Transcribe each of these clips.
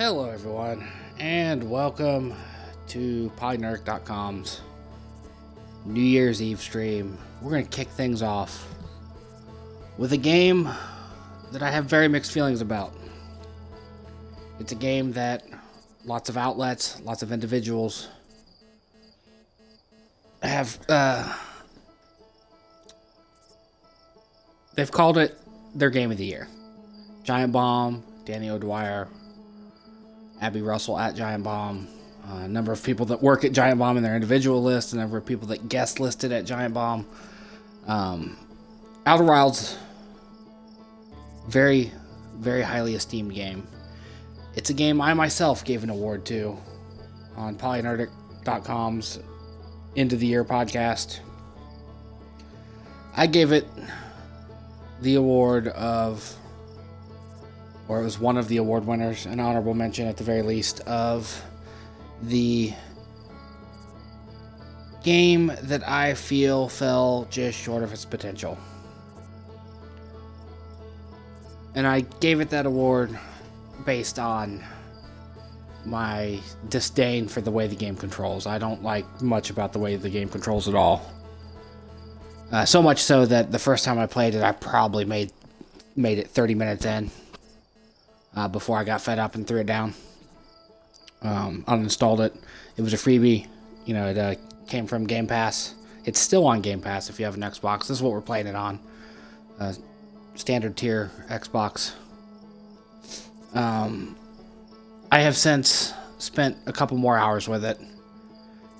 Hello everyone, and welcome to PolyNerdic.com's New Year's Eve stream. We're going to kick things off with a game that I have very mixed feelings about. It's a game that lots of outlets, lots of individuals have, they've called it their game of the year. Giant Bomb, Danny O'Dwyer, Abby Russell at Giant Bomb, a number of people that work at Giant Bomb in their individual list, a number of people that guest listed at Giant Bomb. Outer Wilds, very, very highly esteemed game. It's a game I myself gave an award to on PolyNerdic.com's End of the Year podcast. I gave it the award of, or it was one of the award winners, an honorable mention at the very least, of the game that I feel fell just short of its potential. And I gave it that award based on my disdain for the way the game controls. I don't like much about the way the game controls at all. So much so that the first time I played it, I probably made it 30 minutes in. Before I got fed up and threw it down. Uninstalled it. It was a freebie. You know, it came from Game Pass. It's still on Game Pass if you have an Xbox. This is what we're playing it on. Standard tier Xbox. I have since spent a couple more hours with it.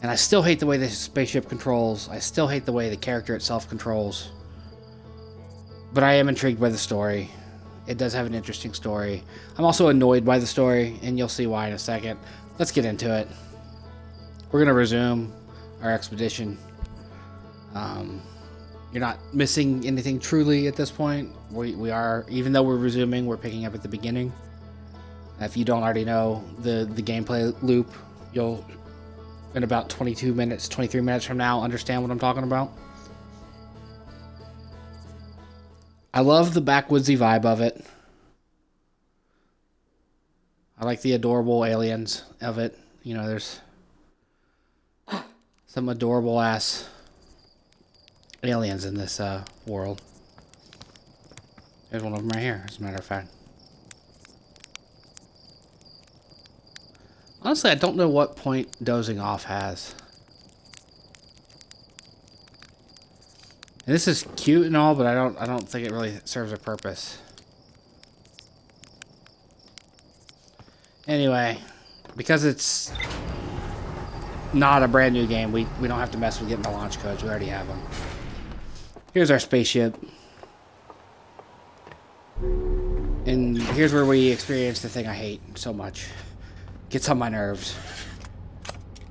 And I still hate the way the spaceship controls. I still hate the way the character itself controls. But I am intrigued by the story. It does have an interesting story. I'm also annoyed by the story, and you'll see why in a second. Let's get into it. We're going to resume our expedition. You're not missing anything truly at this point. We are, even though we're resuming, we're picking up at the beginning. If you don't already know the gameplay loop, you'll, in about 22 minutes, 23 minutes from now, understand what I'm talking about. I love the backwoodsy vibe of it. I like the adorable aliens of it. You know, there's some adorable ass aliens in this world. There's one of them right here, as a matter of fact. Honestly, I don't know what point dozing off has. And this is cute and all, but I don't think it really serves a purpose. Anyway, because it's not a brand new game, we don't have to mess with getting the launch codes. We already have them. Here's our spaceship. And here's where we experience the thing I hate so much. Gets on my nerves.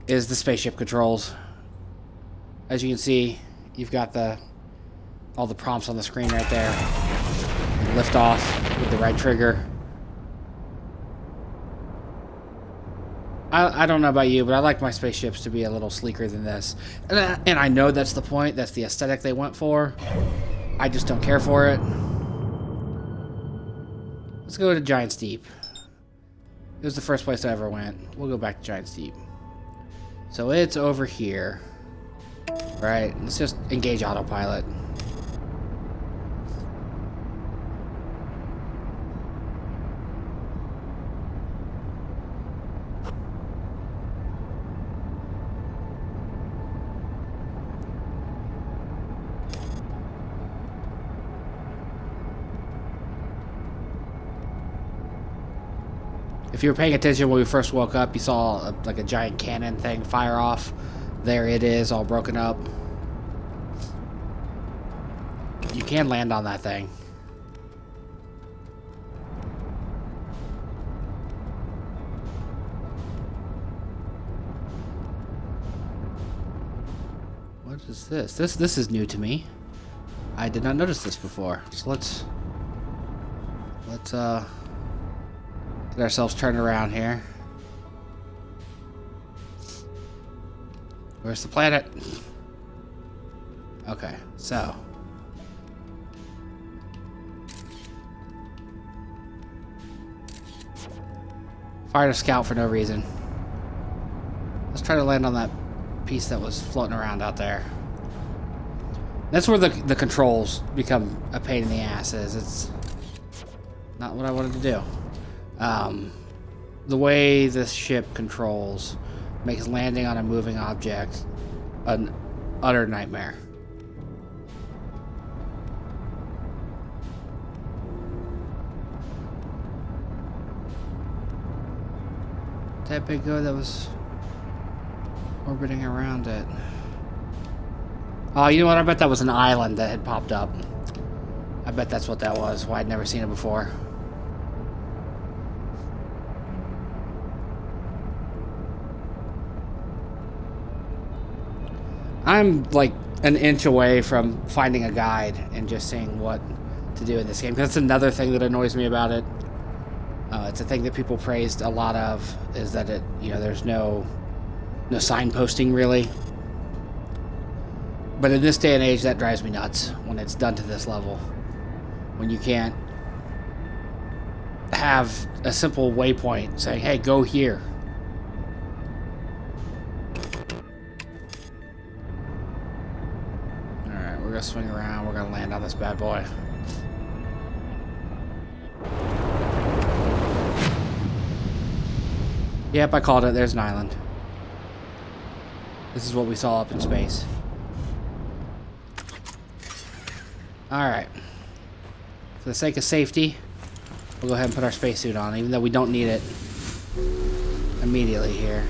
Is the spaceship controls. As you can see, you've got all the prompts on the screen right there. Lift off with the right trigger. I don't know about you, but I like my spaceships to be a little sleeker than this. And I know that's the point. That's the aesthetic they went for. I just don't care for it. Let's go to Giant Steep. It was the first place I ever went. We'll go back to Giant Steep. So it's over here. Right, let's just engage autopilot. If you were paying attention when we first woke up, you saw like a giant cannon thing fire off. There it is, all broken up. You can land on that thing. What is this? This is new to me. I did not notice this before. So let's get ourselves turned around here. Where's the planet? Okay, so Fired a scout for no reason. Let's try to land on that piece that was floating around out there. That's where the controls become a pain in the ass. It's not what I wanted to do. The way this ship controls makes landing on a moving object an utter nightmare. That big guy that was orbiting around it. Oh, you know what? I bet that was an island that had popped up. I bet that's what that was. Why I'd never seen it before. I'm like an inch away from finding a guide and just seeing what to do in this game. That's another thing that annoys me about it. It's a thing that people praised a lot of, is that it, you know, there's no signposting really. But in this day and age, that drives me nuts when it's done to this level. When you can't have a simple waypoint saying, hey, go here. Alright, we're gonna swing around, we're gonna land on this bad boy. Yep, I called it. There's an island. This is what we saw up in space. Alright. For the sake of safety, we'll go ahead and put our spacesuit on, even though we don't need it immediately here.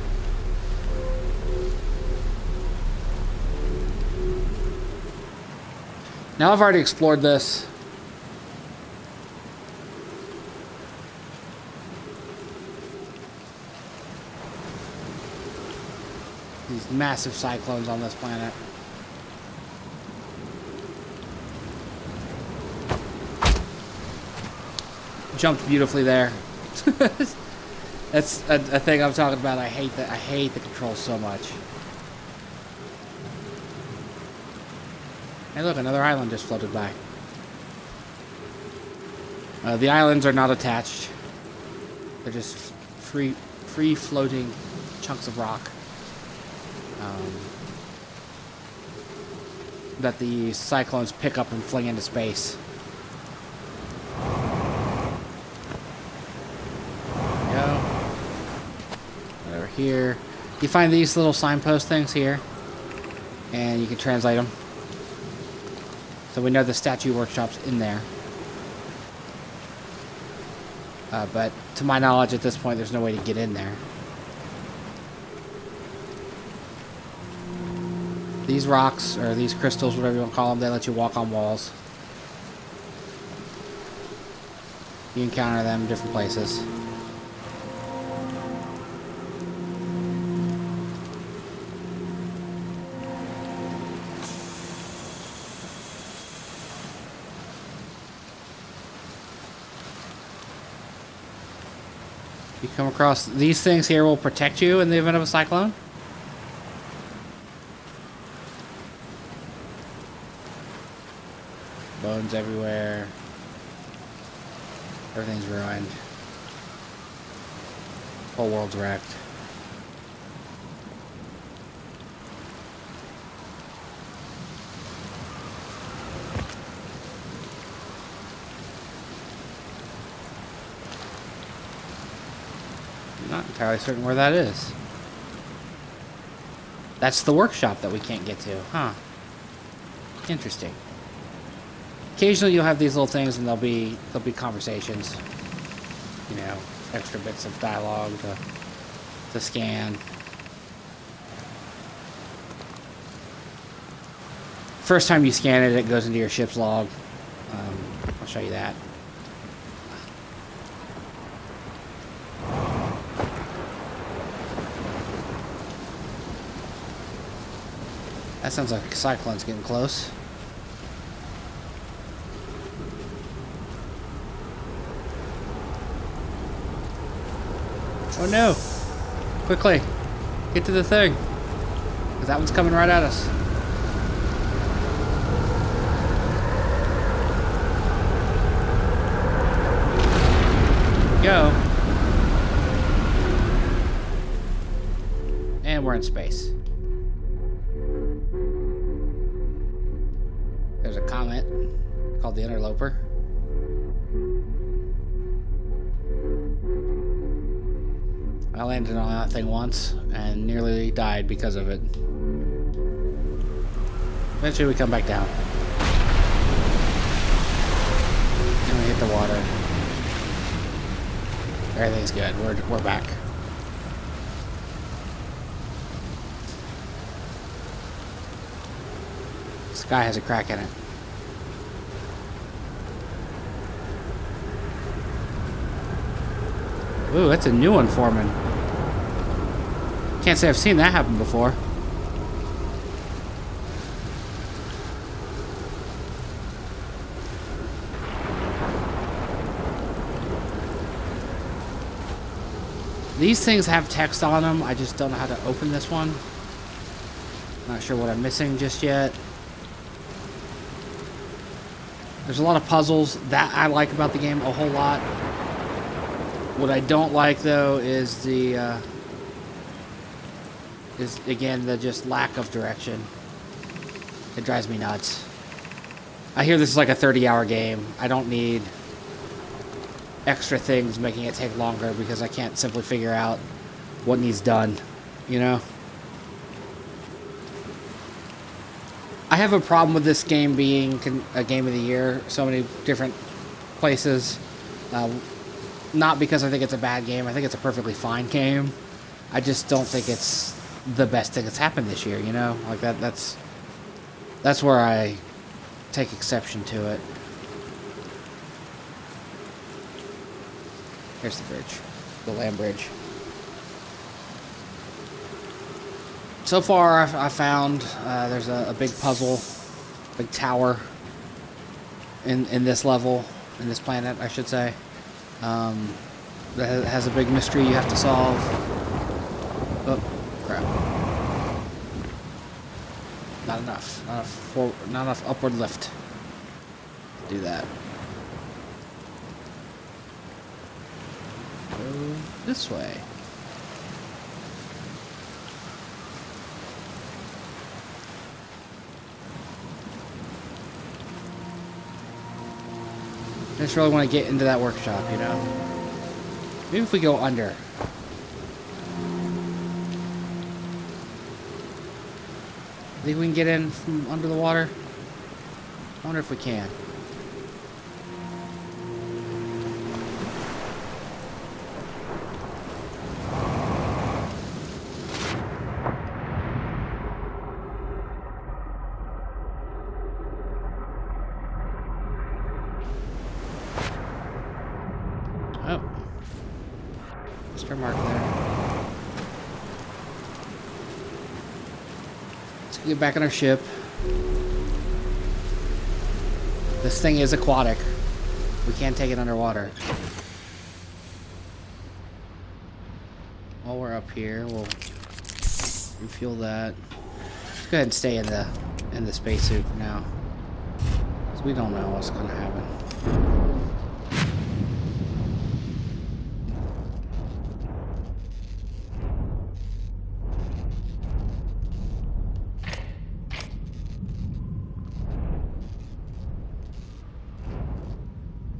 Now I've already explored this. These massive cyclones on this planet. Jumped beautifully there. That's a thing I'm talking about. I hate that. I hate the controls so much. Hey, look, another island just floated by. The islands are not attached. They're just free floating chunks of rock. That the cyclones pick up and fling into space. There we go. Right over here. You find these little signpost things here, and you can translate them. So we know the statue workshop's in there. But to my knowledge at this point, there's no way to get in there. These rocks, or these crystals, whatever you want to call them, they let you walk on walls. You encounter them in different places. You come across these things here will protect you in the event of a cyclone. Bones everywhere. Everything's ruined. Whole world's wrecked. I'm not entirely certain where that is. That's the workshop that we can't get to, huh? Interesting. Occasionally you'll have these little things and there'll be conversations. You know, extra bits of dialogue to scan. First time you scan it, it goes into your ship's log. I'll show you that. That sounds like a cyclone's getting close. Oh no! Quickly! Get to the thing! Because that one's coming right at us. Go! we're in space. There's a comet called the Interloper. I landed on that thing once and nearly died because of it. Eventually we come back down. And we hit the water. Everything's good. We're back. The sky has a crack in it. Ooh, that's a new one forming. Can't say I've seen that happen before. These things have text on them. I just don't know how to open this one. Not sure what I'm missing just yet. There's a lot of puzzles that I like about the game a whole lot. What I don't like though is the again the just lack of direction. It drives me nuts. I hear this is like a 30-hour game. I don't need extra things making it take longer because I can't simply figure out what needs done, you know? I have a problem with this game being a game of the year, so many different places. Not because I think it's a bad game. I think it's a perfectly fine game. I just don't think it's the best thing that's happened this year, you know? Like that's where I take exception to it. Here's the bridge. The land bridge. So far, I found there's a big puzzle, big tower in this level, in this planet, I should say. That has a big mystery you have to solve. Oh, crap. Not enough. Not enough upward lift to do that. Go this way. I just really want to get into that workshop, you know? Maybe if we go under. Think we can get in from under the water? I wonder if we can. Oh. Mr. Mark there. Let's get back on our ship. This thing is aquatic. We can't take it underwater. While we're up here, we'll refuel that. Let's go ahead and stay in the spacesuit for now. Because we don't know what's gonna happen.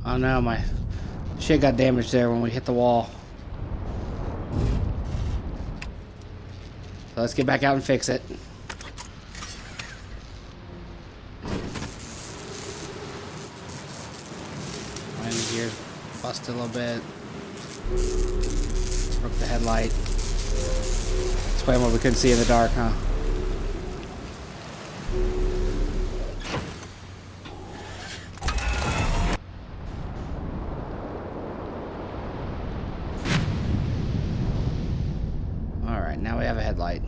Oh no, my shit got damaged there when we hit the wall. So let's get back out and fix it. Landing gear busted a little bit. Broke the headlight. Explain what we couldn't see in the dark, huh? Now we have a headlight.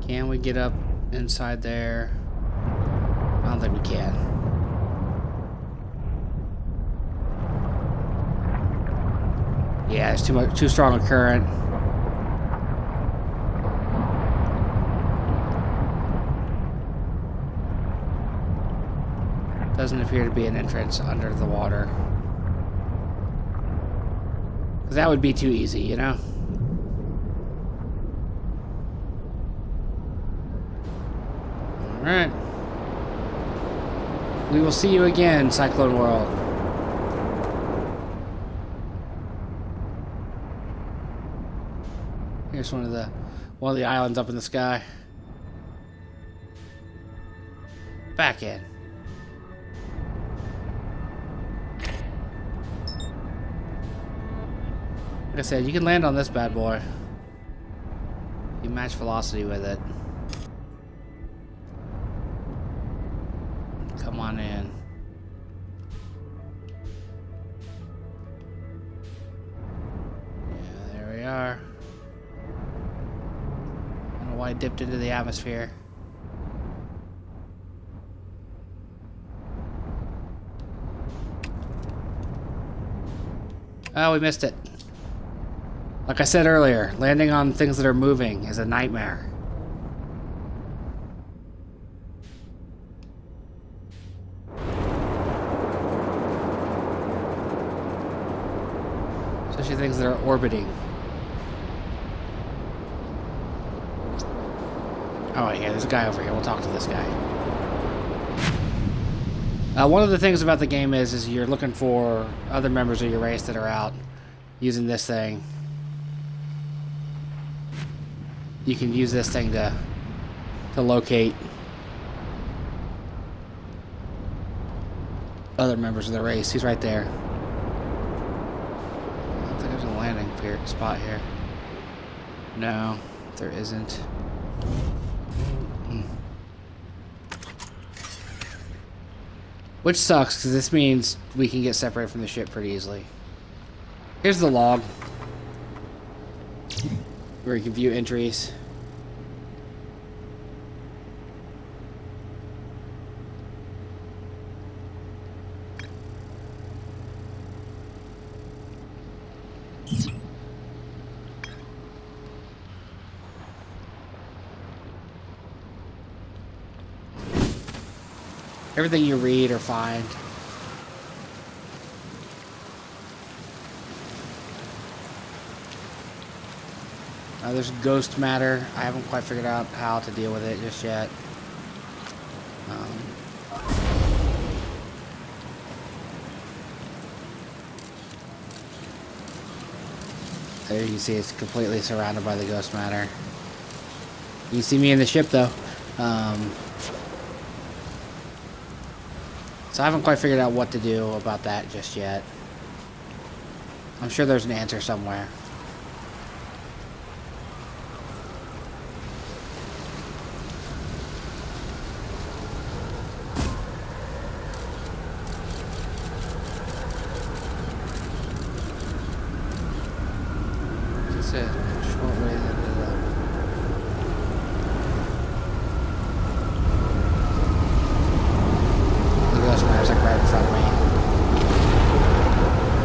Can we get up inside there? I don't think we can. Yeah, there's too strong a current. Doesn't appear to be an entrance under the water. 'Cause that would be too easy, you know? Alright. We will see you again, Cyclone World. Here's one of the islands up in the sky. Back in. Like I said, you can land on this bad boy. You match velocity with it. Come on in. Yeah, there we are. I don't know why it dipped into the atmosphere. Oh, we missed it. Like I said earlier, landing on things that are moving is a nightmare. Especially things that are orbiting. Oh, yeah, there's a guy over here. We'll talk to this guy. One of the things about the game is you're looking for other members of your race that are out using this thing. You can use this thing to locate other members of the race. He's right there. I don't think there's a landing spot here. No, there isn't. Which sucks, because this means we can get separated from the ship pretty easily. Here's the log, where you can view entries. Everything you read or find. There's ghost matter. I haven't quite figured out how to deal with it just yet. There you can see it's completely surrounded by the ghost matter. You can see me in the ship though. So I haven't quite figured out what to do about that just yet. I'm sure there's an answer somewhere. That's it. Short way to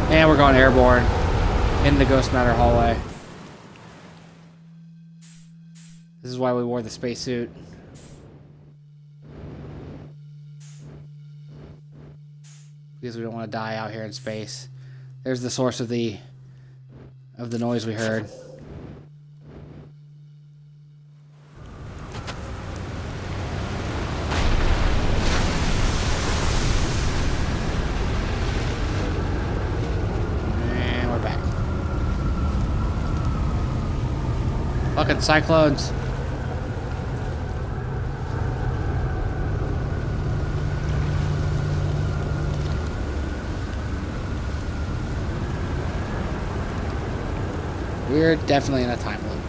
and we're going airborne in the ghost matter hallway. This is why we wore the spacesuit. Because we don't want to die out here in space. There's the source of the noise we heard. Fucking cyclones. We're definitely in a time loop.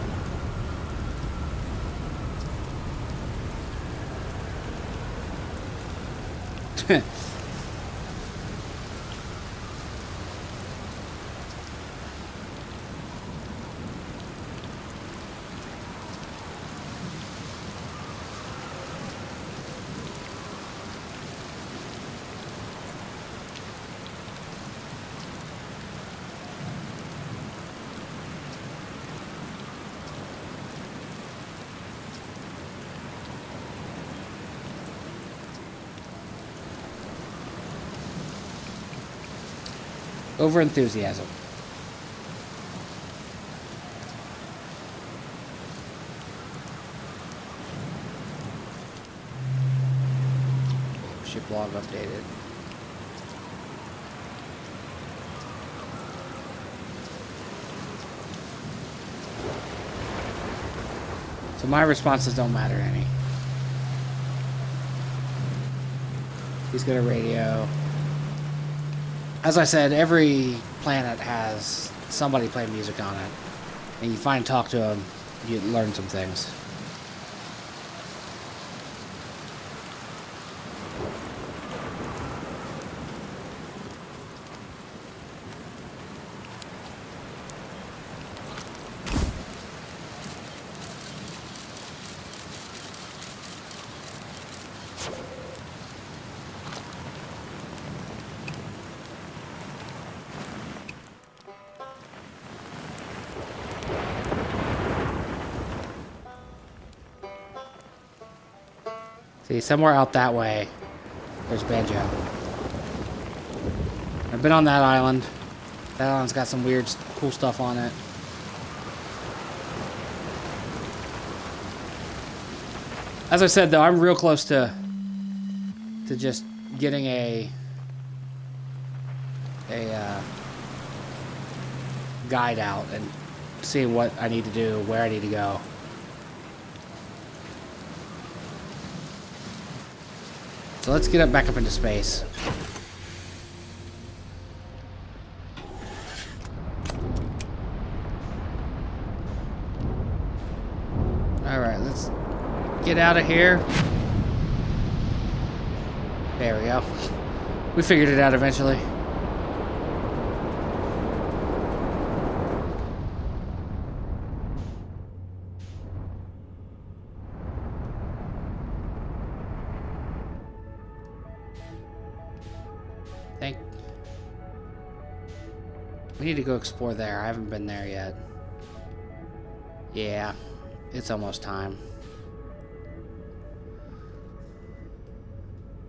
Over enthusiasm. spaceship log updated. So my responses don't matter any. He's got a radio. As I said, every planet has somebody playing music on it. And you find talk to them, you learn some things. See, somewhere out that way, there's Banjo. I've been on that island. That island's got some weird, cool stuff on it. As I said, though, I'm real close to just getting a guide out and seeing what I need to do, where I need to go. So let's get back up into space. Alright, let's get out of here. There we go. We figured it out eventually. We need to go explore there. I haven't been there yet. Yeah, it's almost time.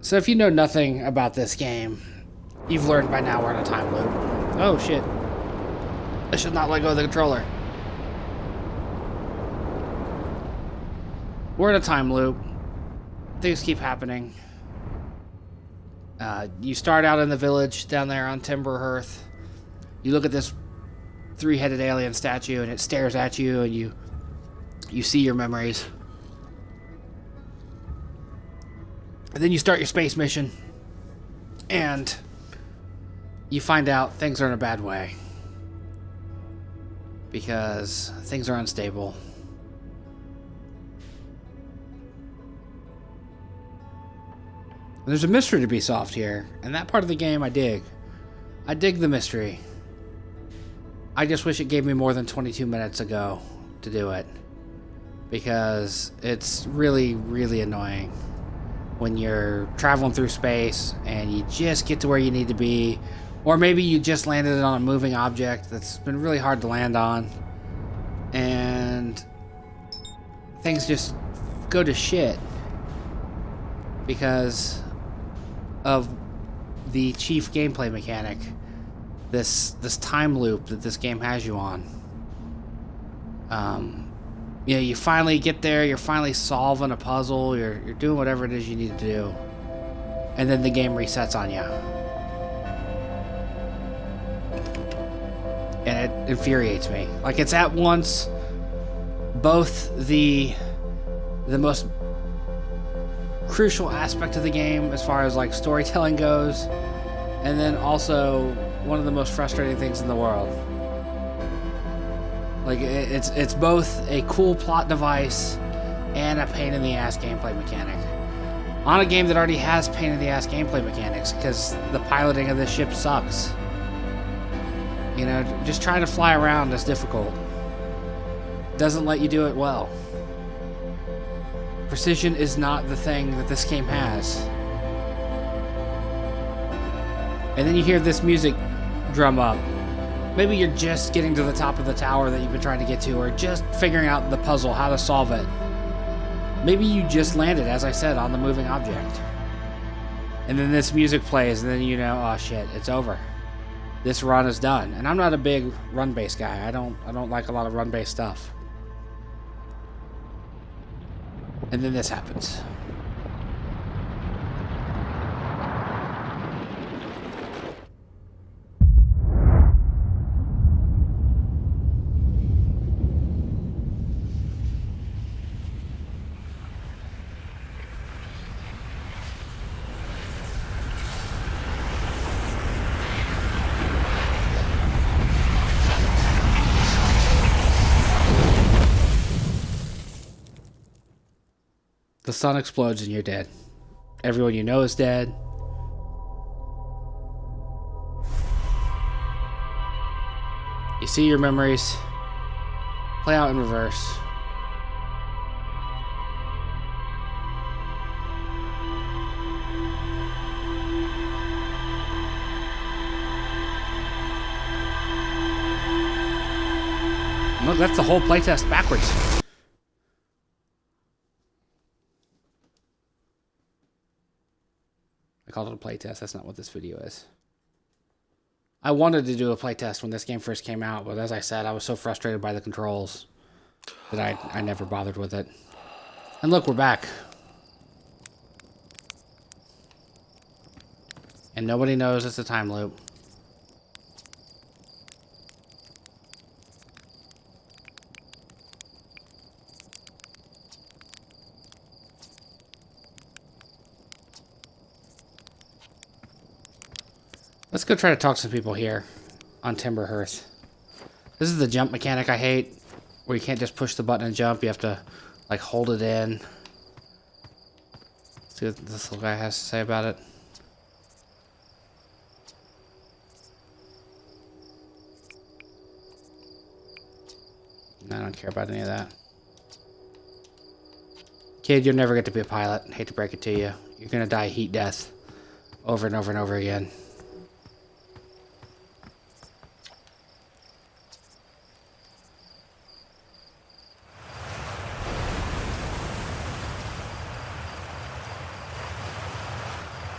So if you know nothing about this game, you've learned by now we're in a time loop. Oh shit. I should not let go of the controller. We're in a time loop. Things keep happening. You start out in the village down there on Timberhearth. You look at this three-headed alien statue and it stares at you and you see your memories. And then you start your space mission and you find out things are in a bad way because things are unstable. And there's a mystery to be solved here, and that part of the game I dig. I dig the mystery. I just wish it gave me more than 22 minutes ago to do it, because it's really, really annoying when you're traveling through space and you just get to where you need to be, or maybe you just landed on a moving object that's been really hard to land on, and things just go to shit because of the chief gameplay mechanic. This time loop that this game has you on. You know, you finally get there, you're finally solving a puzzle, you're doing whatever it is you need to do, and then the game resets on you. And it infuriates me. Like, it's at once both the most crucial aspect of the game as far as like storytelling goes, and then also one of the most frustrating things in the world. Like, it's both a cool plot device and a pain in the ass gameplay mechanic on a game that already has pain in the ass gameplay mechanics because the piloting of this ship sucks. You know, just trying to fly around is difficult. Doesn't let you do it well. Precision is not the thing that this game has. And then you hear this music drum up. Maybe you're just getting to the top of the tower that you've been trying to get to, or just figuring out the puzzle, how to solve it. Maybe you just landed, as I said, on the moving object. And then this music plays, and then you know, oh shit, it's over. This run is done. And I'm not a big run-based guy. I don't like a lot of run-based stuff. And then this happens. The sun explodes and you're dead. Everyone you know is dead. You see your memories play out in reverse. Look, that's the whole playtest backwards. I called it a playtest. That's not what this video is. I wanted to do a playtest when this game first came out, but as I said, I was so frustrated by the controls that I never bothered with it. And look, we're back. And nobody knows it's a time loop. Let's go try to talk to some people here on Timber Hearth. This is the jump mechanic I hate, where you can't just push the button and jump. You have to, like, hold it in. Let's see what this little guy has to say about it. I don't care about any of that. Kid, you'll never get to be a pilot. I hate to break it to you. You're gonna die heat death over and over and over again.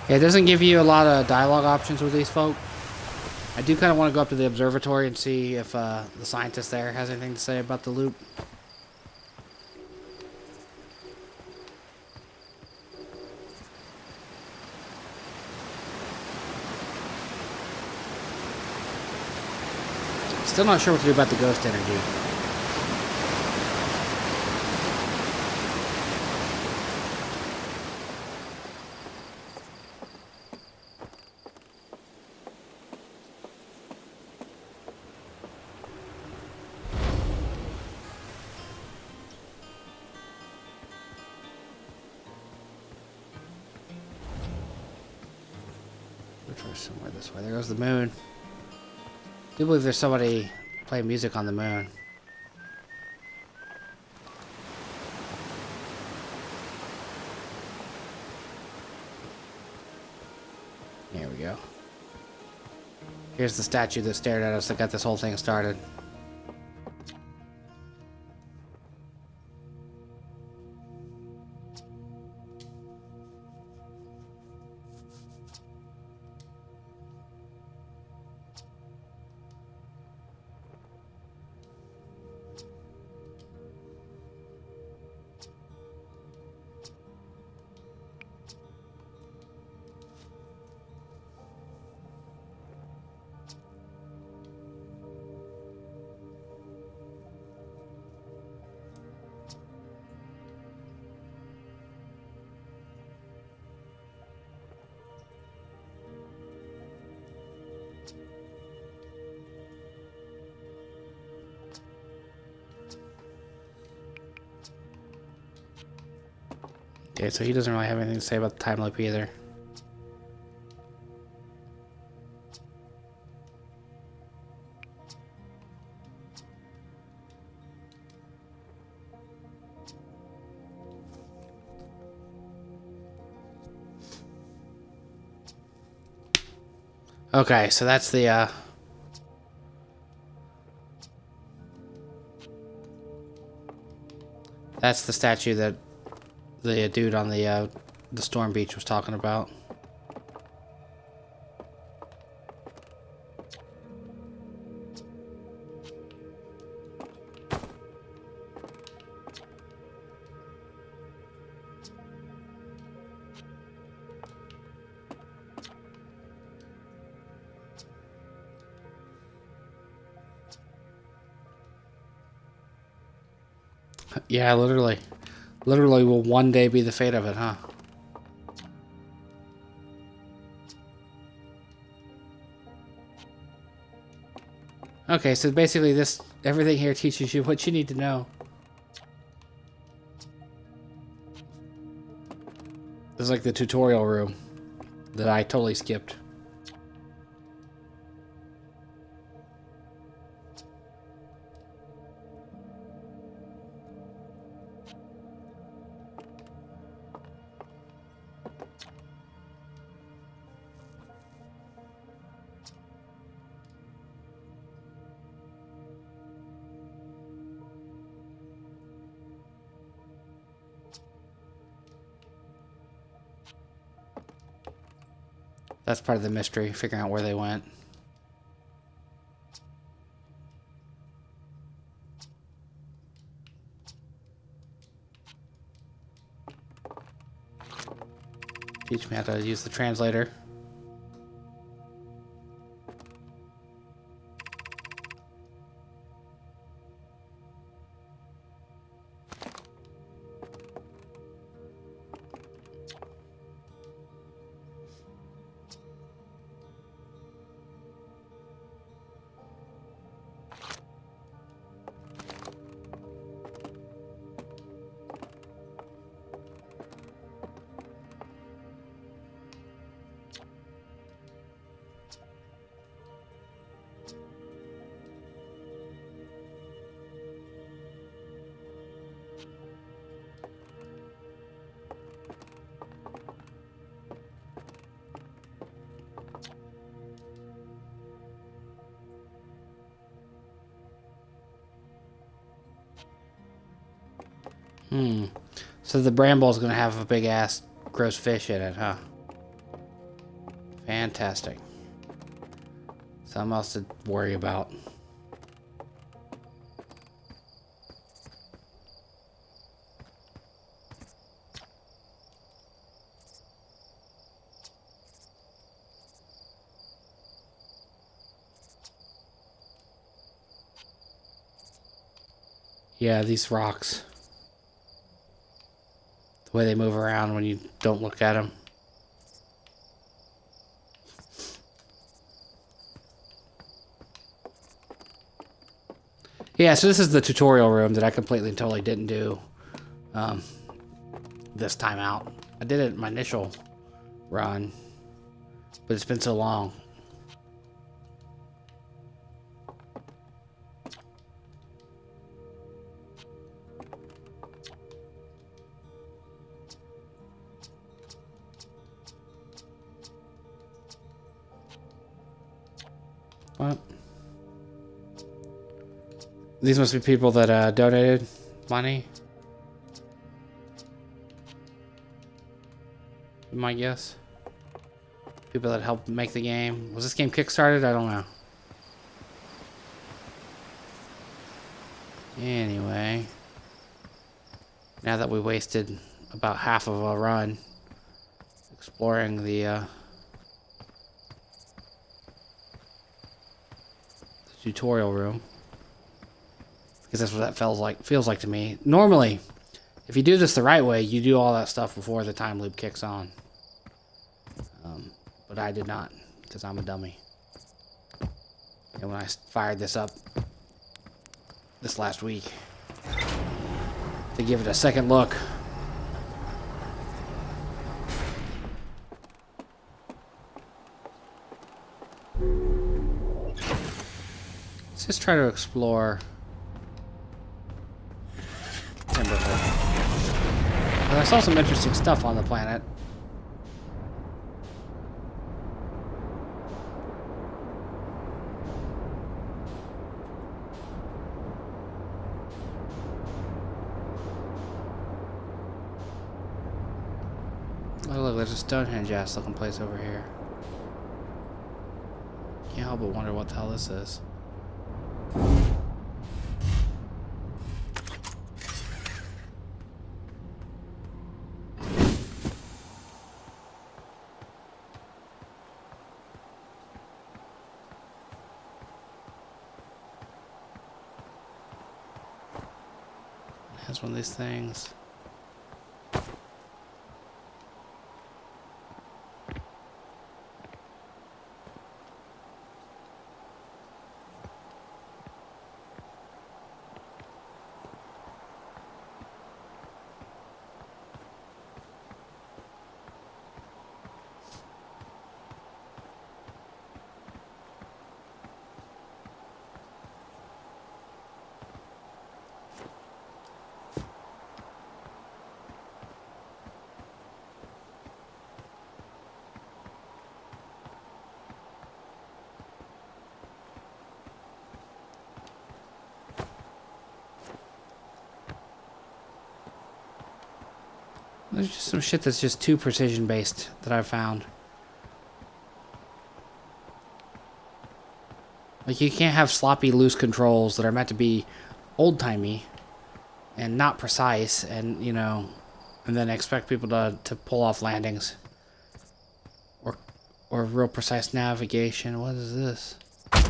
Yeah, it doesn't give you a lot of dialogue options with these folk. I do kind of want to go up to the observatory and see if the scientist there has anything to say about the loop. Still not sure what to do about the ghost energy. Somewhere this way. There goes the moon. I do believe there's somebody playing music on the moon. Here we go. Here's the statue that stared at us that got this whole thing started. Okay, so he doesn't really have anything to say about the time loop either. Okay, so that's the statue that the dude on the storm beach was talking about. Yeah, literally. Literally will one day be the fate of it, huh? Okay, so basically everything here teaches you what you need to know. This is like the tutorial room that I totally skipped. That's part of the mystery, figuring out where they went. Teach me how to use the translator. So the Bramble's gonna have a big ass gross fish in it, huh? Fantastic. Something else to worry about. Yeah, these rocks. The way they move around when you don't look at them. Yeah, so this is the tutorial room that I completely and totally didn't do this time out. I did it in my initial run, but it's been so long. What? These must be people that donated money. My guess. People that helped make the game. Was this game kickstarted? I don't know. Anyway. Now that we wasted about half of a run exploring the tutorial room. Because that's what that feels like to me. Normally, if you do this the right way, you do all that stuff before the time loop kicks on. But I did not, because I'm a dummy. And when I fired this up this last week to give it a second look, let's just try to explore Timberford. And I saw some interesting stuff on the planet. Oh look, there's a Stonehenge-ass looking place over here. Can't help but wonder what the hell this is. It has one of these things. There's just some shit that's just too precision based that I've found. Like, you can't have sloppy, loose controls that are meant to be old-timey and not precise, and, you know, and then expect people to pull off landings. Or real precise navigation. What is this? Oh,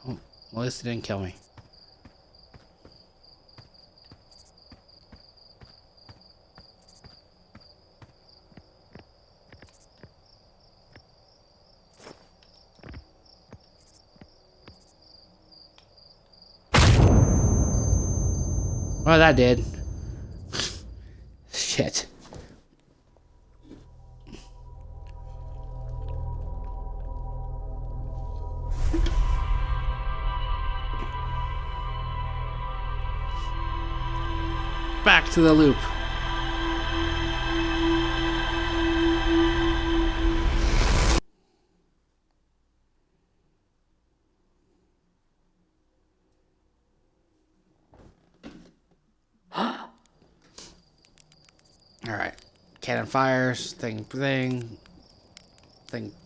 well, at least it didn't kill me. Well, that did. Shit. Back to the loop. Alright. Cannon fires, thing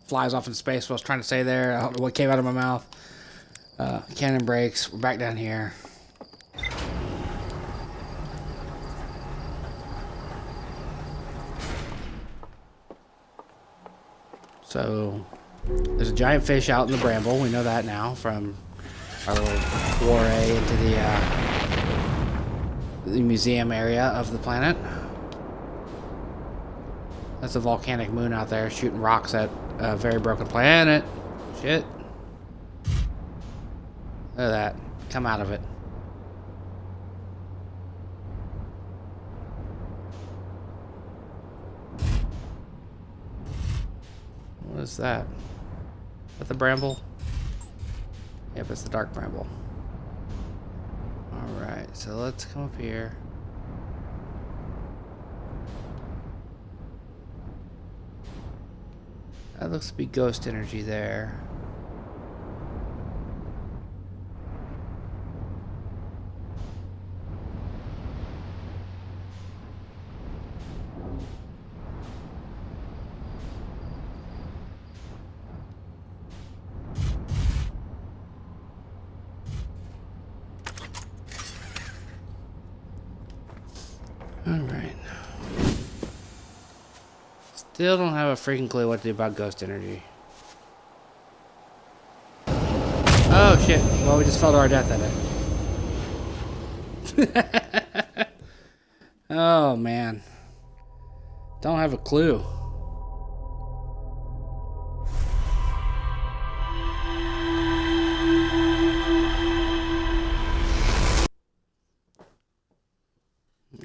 flies off in space. What I was trying to say there, I don't know what came out of my mouth. Cannon breaks. We're back down here. So, there's a giant fish out in the bramble. We know that now from our little foray into the museum area of the planet. That's a volcanic moon out there shooting rocks at a very broken planet. Shit. Look at that. Come out of it. What is that? Is that the bramble? Yep, it's the dark bramble. Alright, so let's come up here. That looks to be ghost energy there. Alright. Still don't have a freaking clue what to do about ghost energy. Oh shit. Well, we just fell to our death at it. Oh man. Don't have a clue.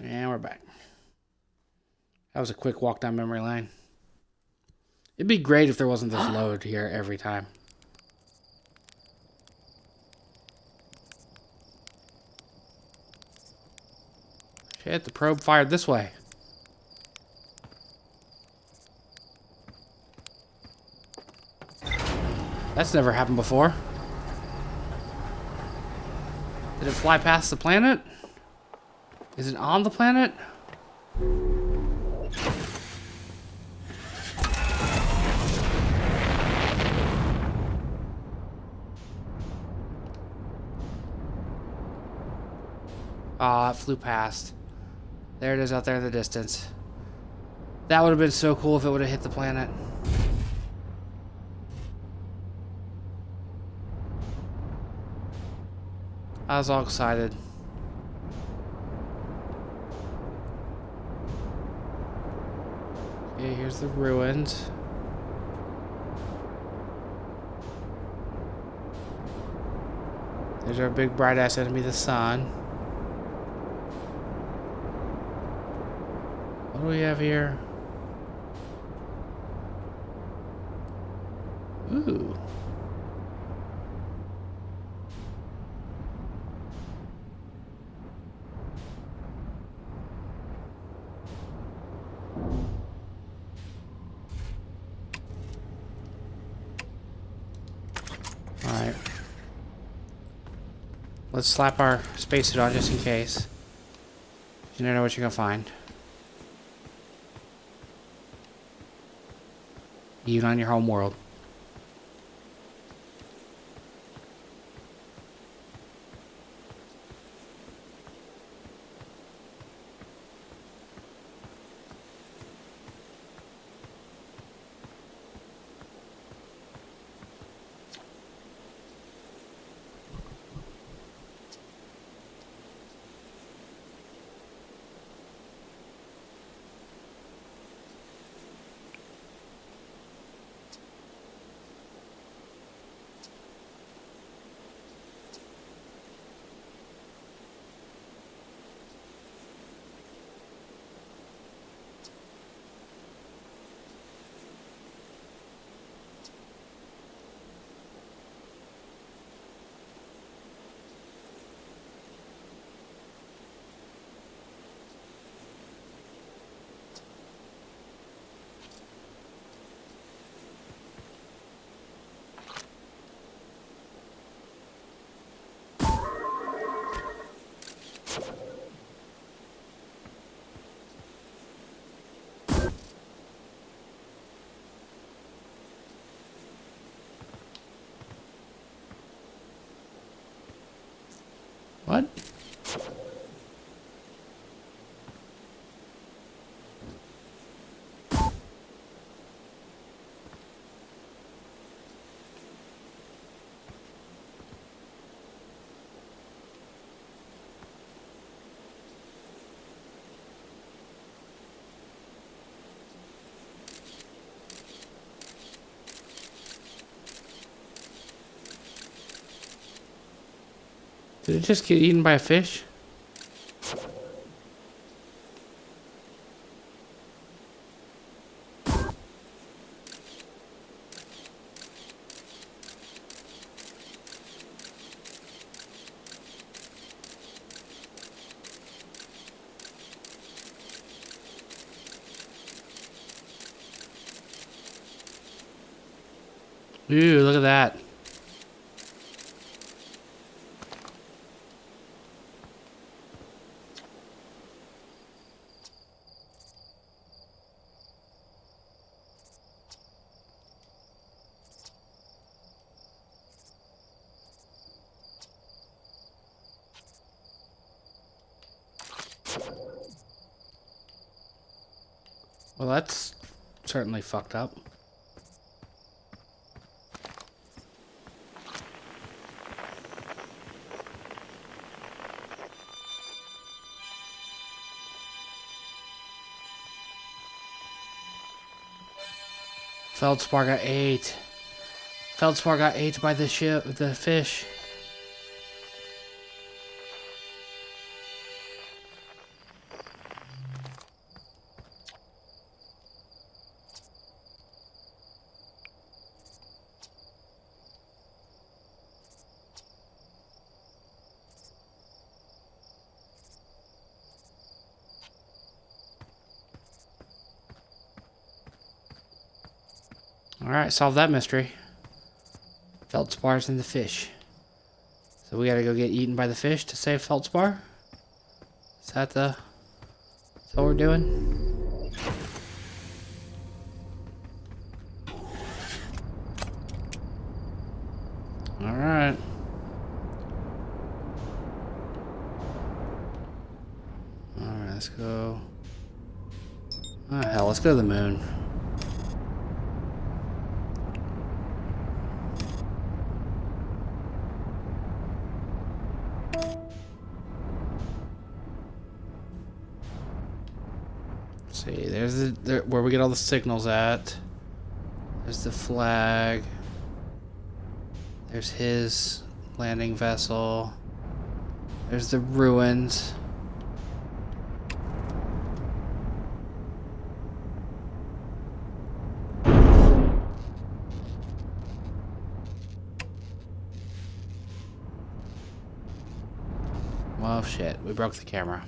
And we're back. That was a quick walk down memory lane. It'd be great if there wasn't this load here every time. Shit, the probe fired this way. That's never happened before. Did it fly past the planet? Is it on the planet? Aw, it flew past. There it is out there in the distance. That would have been so cool if it would have hit the planet. I was all excited. Okay, here's the ruins. There's our big bright ass enemy, the sun. What do we have here? Ooh. Alright. Let's slap our spacesuit on just in case. You never know what you're gonna find. Even on your home world. What? Did it just get eaten by a fish? Ooh, look at that. Well, that's certainly fucked up. Feldspar got ate. Feldspar got ate by the fish. Alright, solve that mystery. Feldspars in the fish. So we gotta go get eaten by the fish to save Feldspar? Is that what we're doing? Alright. Alright, let's go. Oh hell, let's go to the moon. See, there's where we get all the signals at. There's the flag. There's his landing vessel. There's the ruins. Well, shit, we broke the camera.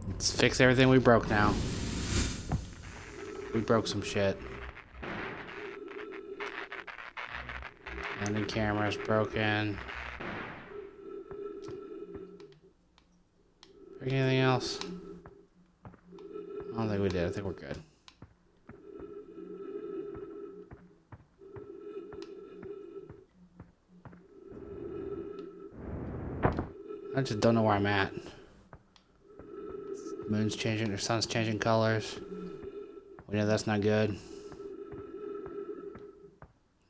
Let's fix everything we broke now. We broke some shit. Landing camera's broken. Bring anything else? I don't think we did. I think we're good. I just don't know where I'm at. Moon's changing, or sun's changing colors. We know that's not good.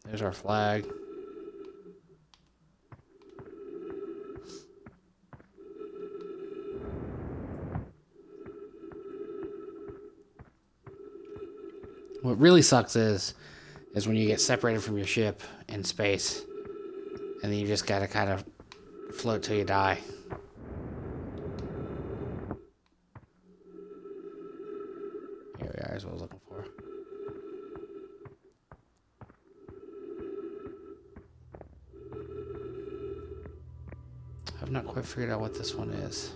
There's our flag. What really sucks is when you get separated from your ship in space, and then you just gotta kind of float till you die. Here we are, is what I was looking for. I've not quite figured out what this one is.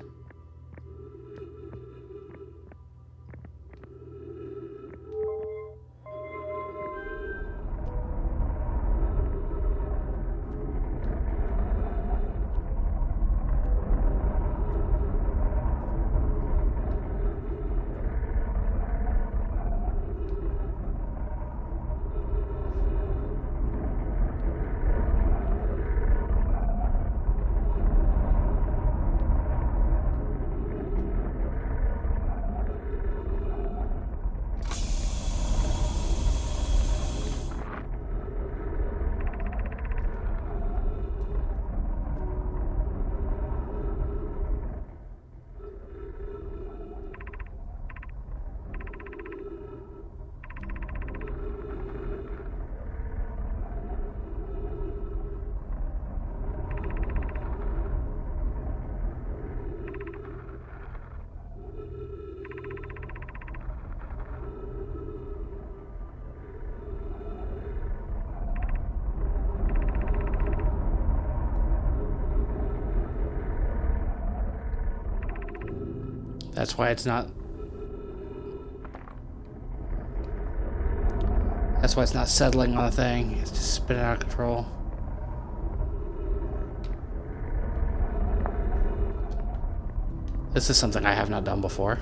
That's why it's not... That's why it's not settling on a thing. It's just spinning out of control. This is something I have not done before.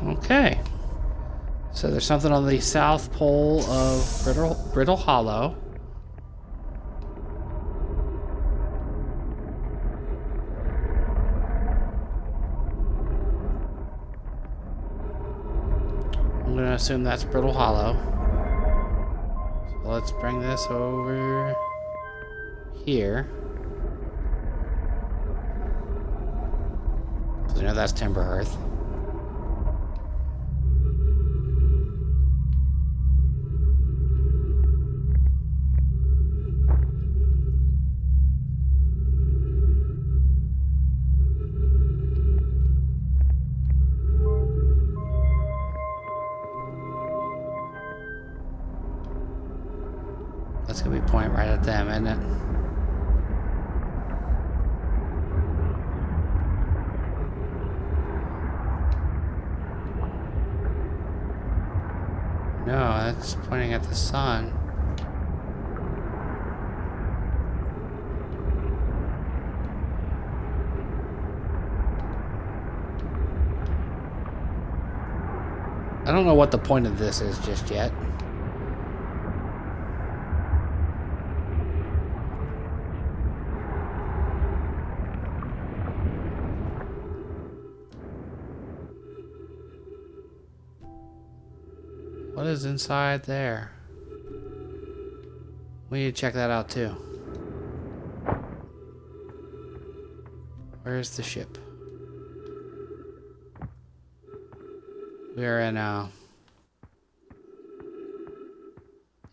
Okay. So there's something on the south pole of Brittle Hollow. I'm going to assume that's Brittle Hollow. So let's bring this over here. So you know that's Timber Earth. That's gonna be point right at them, isn't it? No, that's pointing at the sun. I don't know what the point of this is just yet. What is inside there? We need to check that out too. Where's the ship? We are in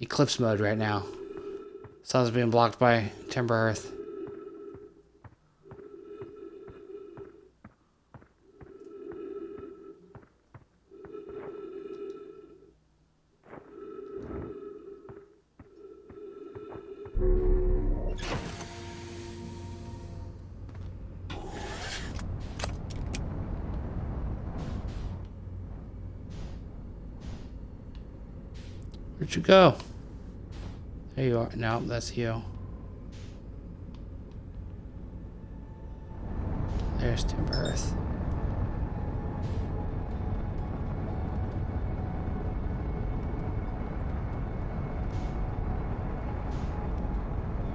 eclipse mode right now. Sun's being blocked by Timber Earth. Where'd you go? There you are. No, that's you. There's Timber Earth.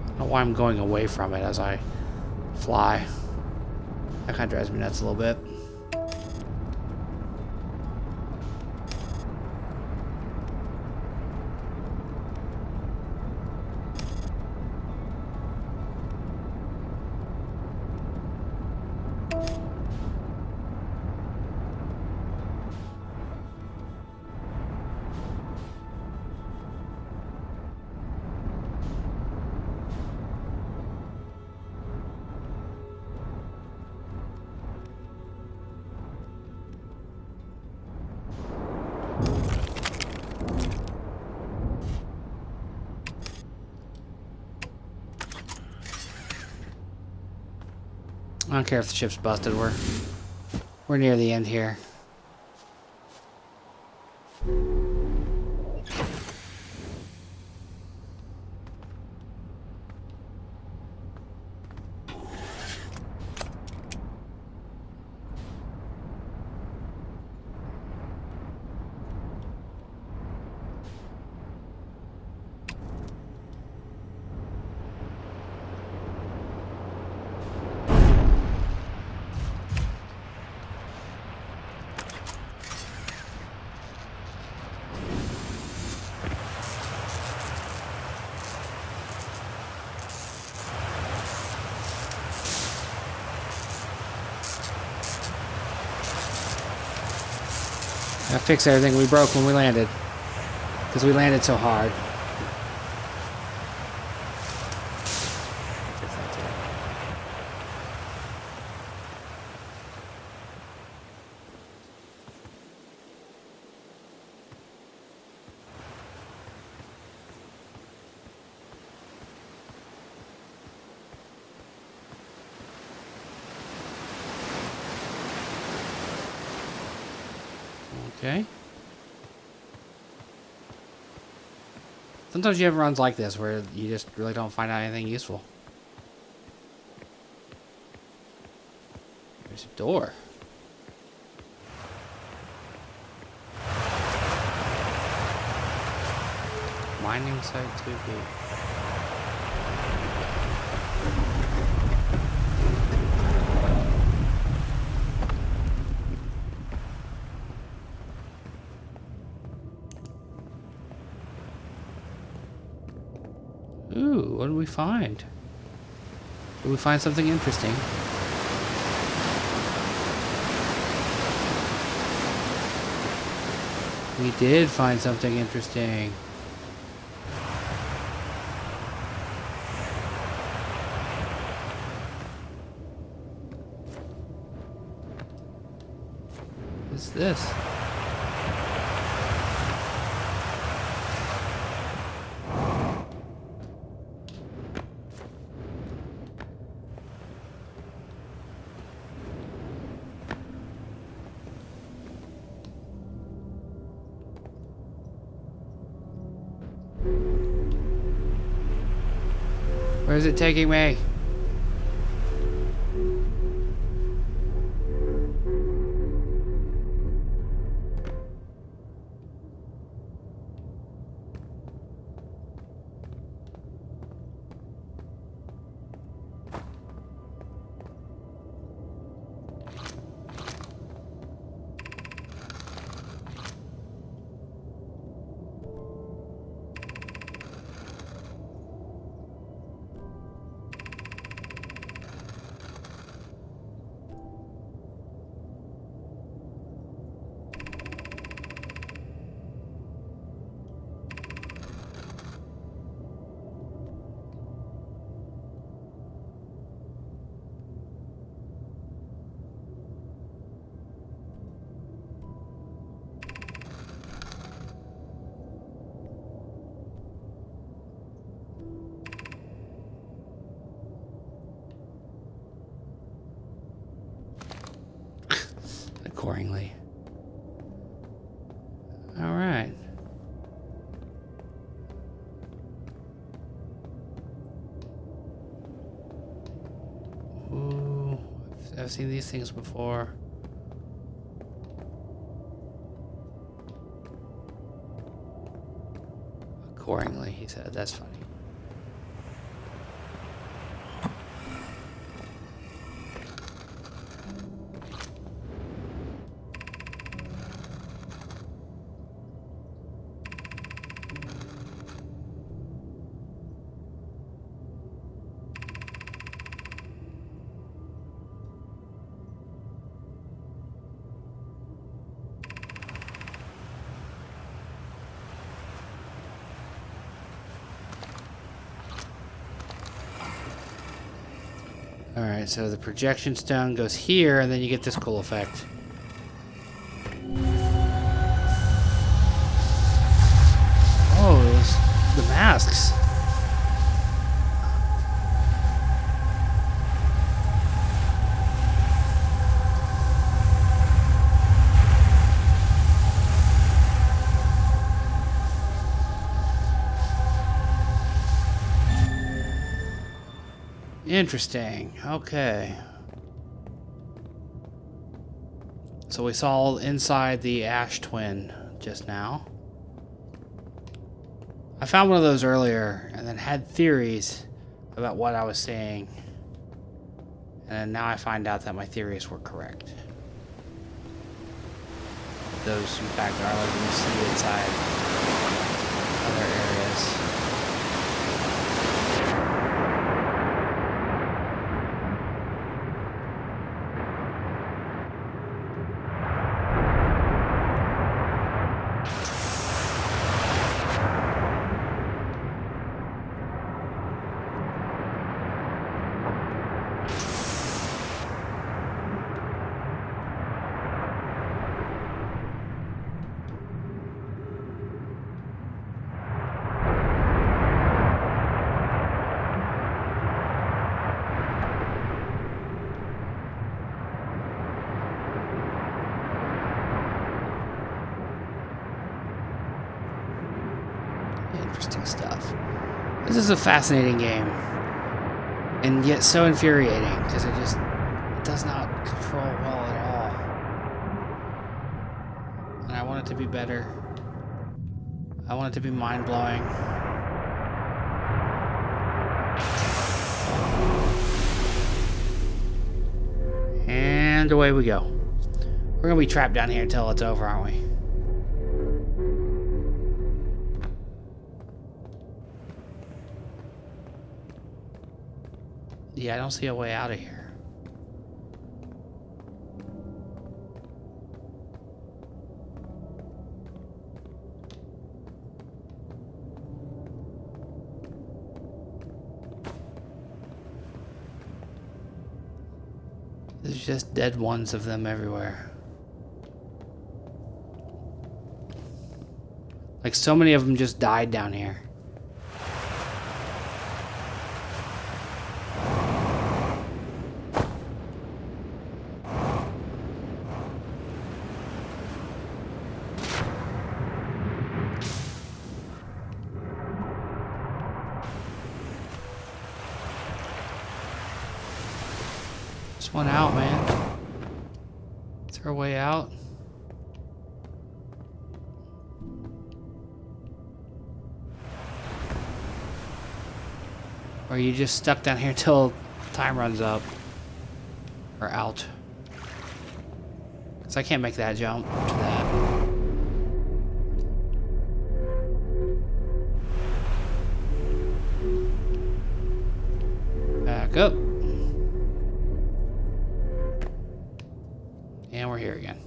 I don't know why I'm going away from it as I fly. That kind of drives me nuts a little bit. I don't care if the ship's busted. We're near the end here. I fixed everything we broke when we landed. Because we landed so hard. Okay. Sometimes you have runs like this where you just really don't find out anything useful. There's a door. Mining site 2B. Ooh, what did we find? Did we find something interesting? We did find something interesting. What's this? Where's it taking me? accordingly. All right. Ooh, I've seen these things before. Accordingly, he said. That's funny. Alright, so the projection stone goes here, and then you get this cool effect. Oh, it was the masks. Interesting. Okay. So we saw inside the Ash Twin just now. I found one of those earlier and then had theories about what I was seeing. And now I find out that my theories were correct. Those, in fact, are letting me see inside other areas. Interesting stuff. This is a fascinating game, and yet so infuriating because it does not control well at all. And I want it to be better. I want it to be mind-blowing. And away we go. We're gonna be trapped down here until it's over, aren't we? Yeah, I don't see a way out of here. There's just dead ones of them everywhere. Like so many of them just died down here. Just one out, man. Is there a way out? Or are you just stuck down here until time runs up? Or out? Because I can't make that jump to that. Back up. And we're here again.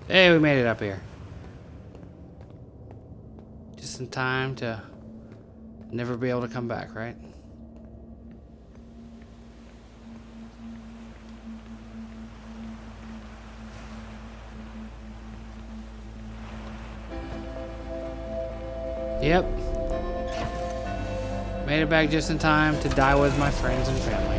Hey, we made it up here. Just in time to never be able to come back, right? Yep. Made it back just in time to die with my friends and family.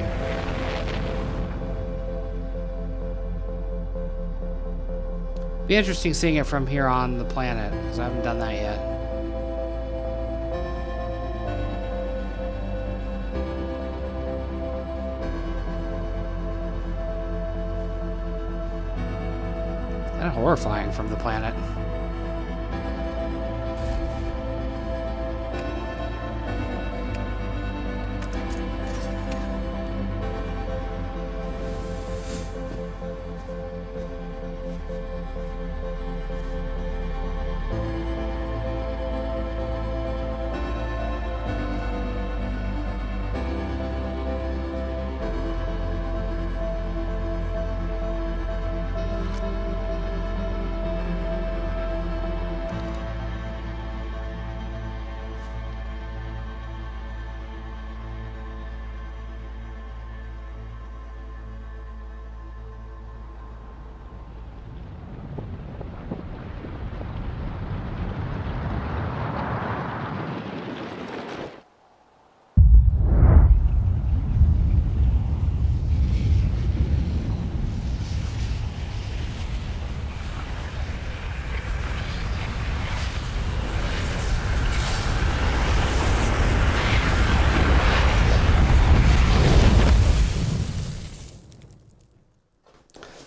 Be interesting seeing it from here on the planet, because I haven't done that yet. Kind of horrifying from the planet.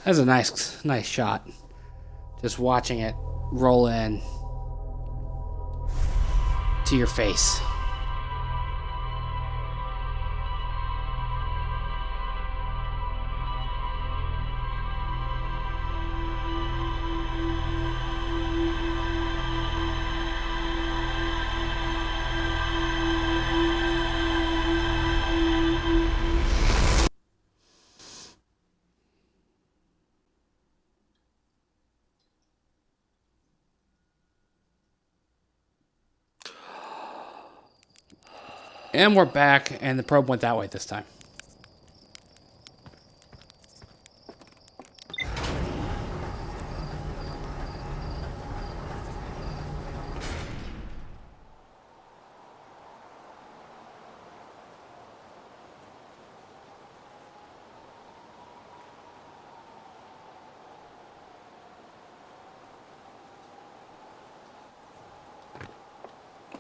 That's a nice shot. Just watching it roll in to your face. And we're back, and the probe went that way this time.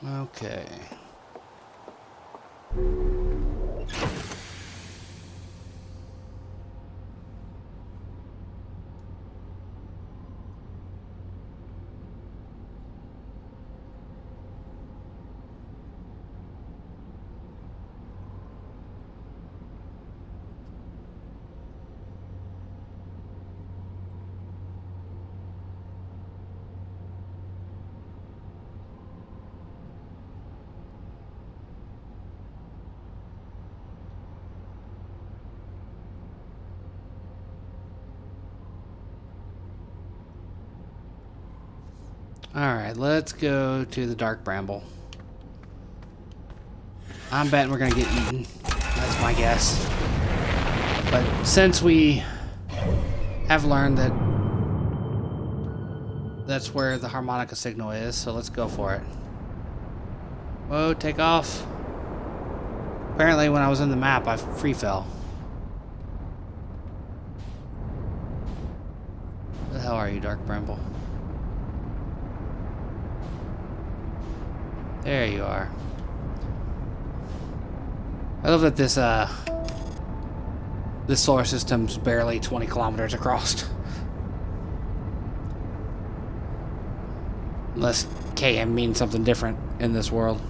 Okay. Alright, let's go to the Dark Bramble. I'm betting we're gonna get eaten. That's my guess. But since we have learned that that's where the harmonica signal is, so let's go for it. Whoa, take off. Apparently when I was in the map, I free fell. Where the hell are you, Dark Bramble? There you are. I love that this solar system's barely 20 kilometers across. Unless KM means something different in this world.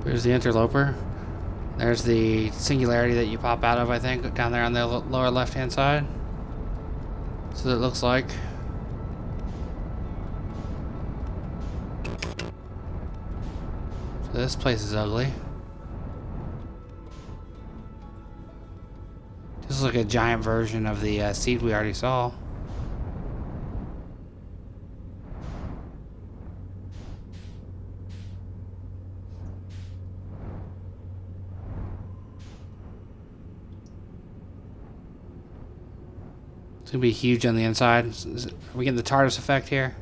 There's the interloper. There's the singularity that you pop out of, I think, down there on the lower left-hand side. So it looks like. So this place is ugly. This is like a giant version of the seed we already saw. It's gonna be huge on the inside. Are we getting the TARDIS effect here?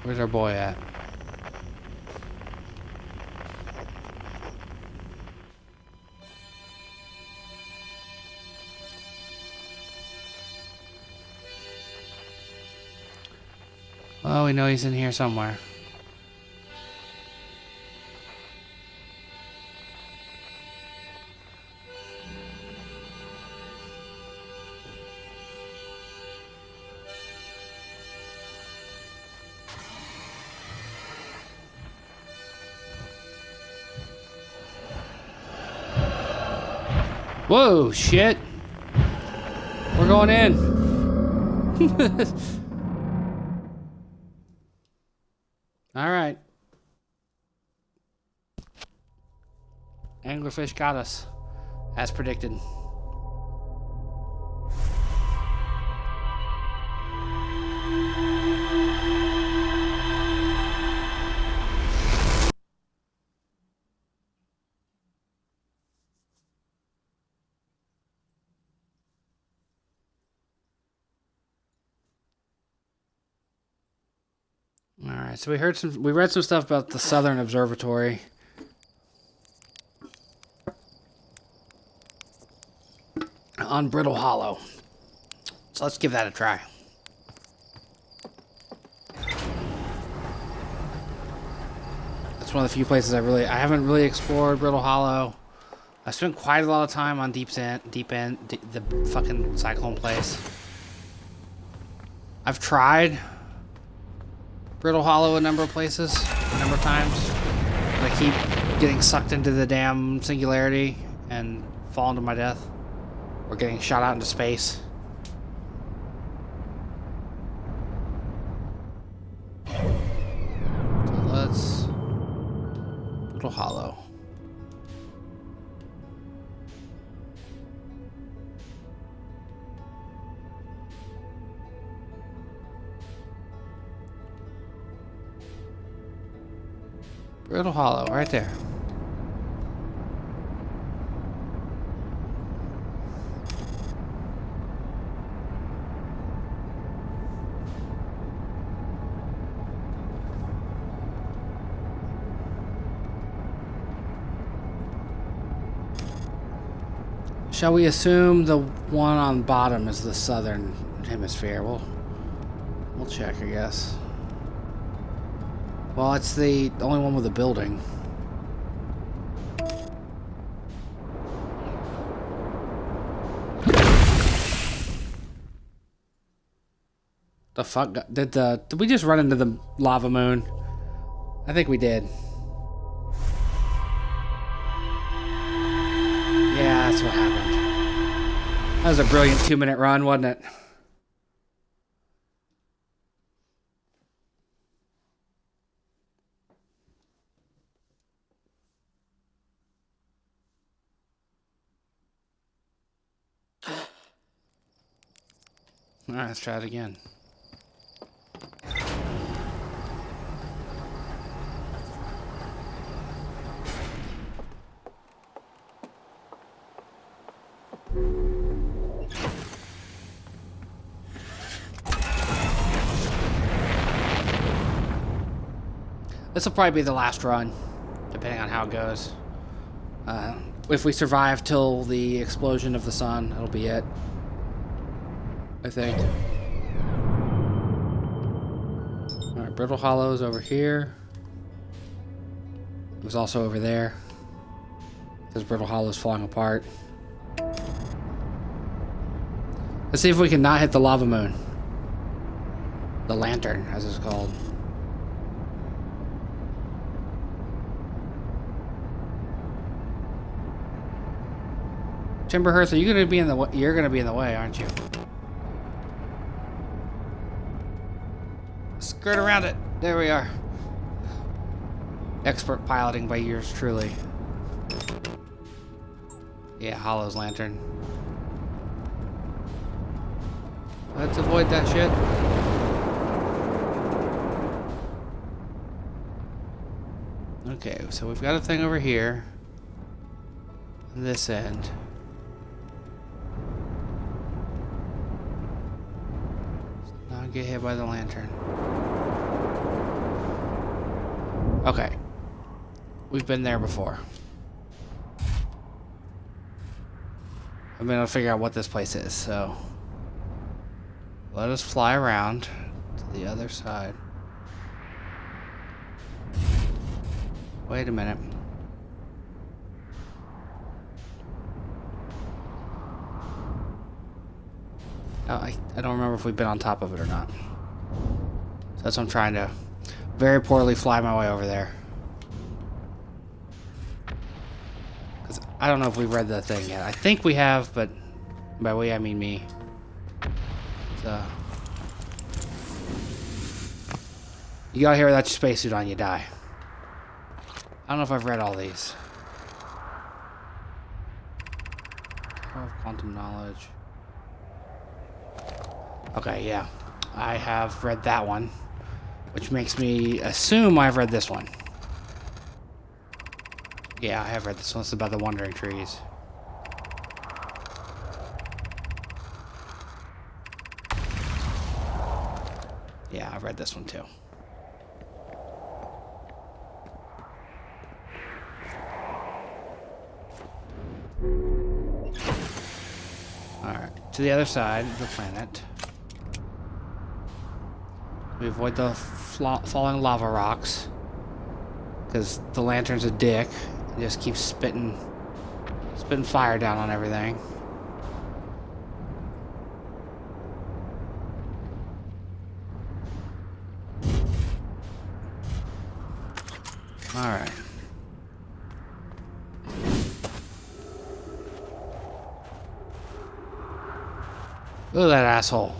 Where's our boy at? Oh, we know he's in here somewhere. Whoa, shit. We're going in. All right. Anglerfish got us, as predicted. All right, so we read some stuff about the Southern Observatory. On Brittle Hollow. So let's give that a try. That's one of the few places I haven't really explored Brittle Hollow. I spent quite a lot of time on Deep End, the fucking Cyclone place. I've tried Brittle Hollow a number of places, a number of times. But I keep getting sucked into the damn singularity and falling to my death. Or getting shot out into space. So let's... Brittle Hollow. Brittle Hollow, right there. Shall we assume the one on bottom is the southern hemisphere? We'll check, I guess. Well, it's the only one with a building. The fuck? Did we just run into the lava moon? I think we did. Yeah, that's what happened. That was a brilliant 2-minute run, wasn't it? Alright, let's try it again. This will probably be the last run, depending on how it goes. If we survive till the explosion of the sun, that'll be it. I think. Alright, Brittle Hollow's over here. It was also over there. This Brittle Hollow's falling apart. Let's see if we can not hit the lava moon. The lantern, as it's called. Timberhurst, are you gonna be in the way? You're gonna be in the way, aren't you? Skirt around it. There we are. Expert piloting by yours truly. Yeah, Hollow's lantern. Let's avoid that shit. Okay, so we've got a thing over here. On this end. Let's not get hit by the lantern. Okay. We've been there before. I've been able to figure out what this place is, so let us fly around to the other side. Wait a minute. I don't remember if we've been on top of it or not. So that's what I'm trying to very poorly fly my way over there. Because I don't know if we've read the thing yet. I think we have, but by we I mean me. So you got here without your spacesuit on, you die. I don't know if I've read all these. Power of quantum knowledge. Okay, yeah. I have read that one, which makes me assume I've read this one. Yeah, I have read this one. It's about the wandering trees. Yeah, I've read this one too. Alright, to the other side of the planet. We avoid the falling lava rocks. Because the lantern's a dick. It just keeps spitting fire down on everything. Alright. Look at that asshole.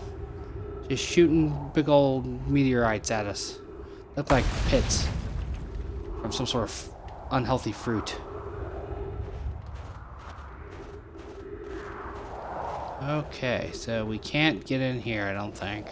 Just shooting big old meteorites at us. Look like pits from some sort of unhealthy fruit. Okay, so we can't get in here, I don't think.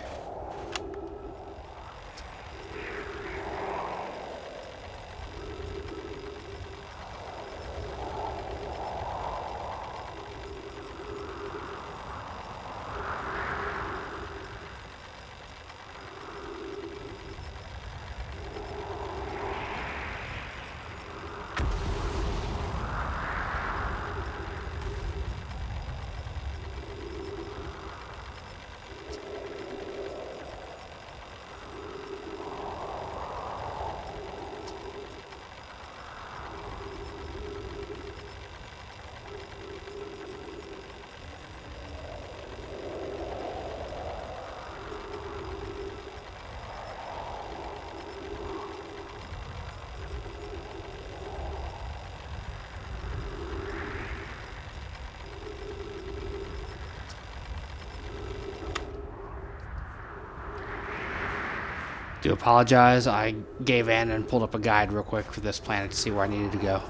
Do apologize, I gave in and pulled up a guide real quick for this planet to see where I needed to go.